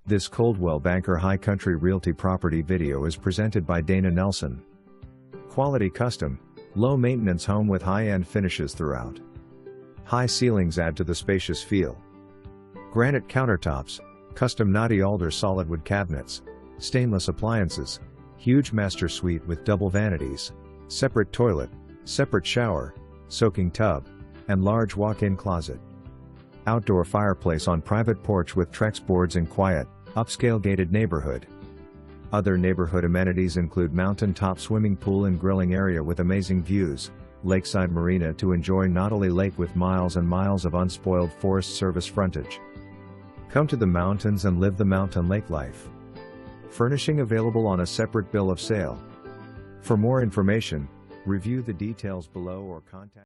This Coldwell Banker High Country Realty property video is presented by Dana Nelson. Quality custom, low-maintenance home with high-end finishes throughout. High ceilings add to the spacious feel. Granite countertops, custom KNOTTY ALDER solid wood cabinets, stainless appliances, huge master suite with double vanities, separate toilet, separate shower, soaking tub, and large walk-in closet. Outdoor fireplace on private porch with TREX boards in quiet, upscale gated neighborhood. Other neighborhood amenities include mountaintop swimming pool and grilling area with amazing views, Lakeside MARINA to enjoy Nottely Lake with miles and miles of unspoiled Forest Service Frontage. Come to the mountains and live the mountain lake life. Furnishing available on a separate bill of sale. For more information, review the details below or contact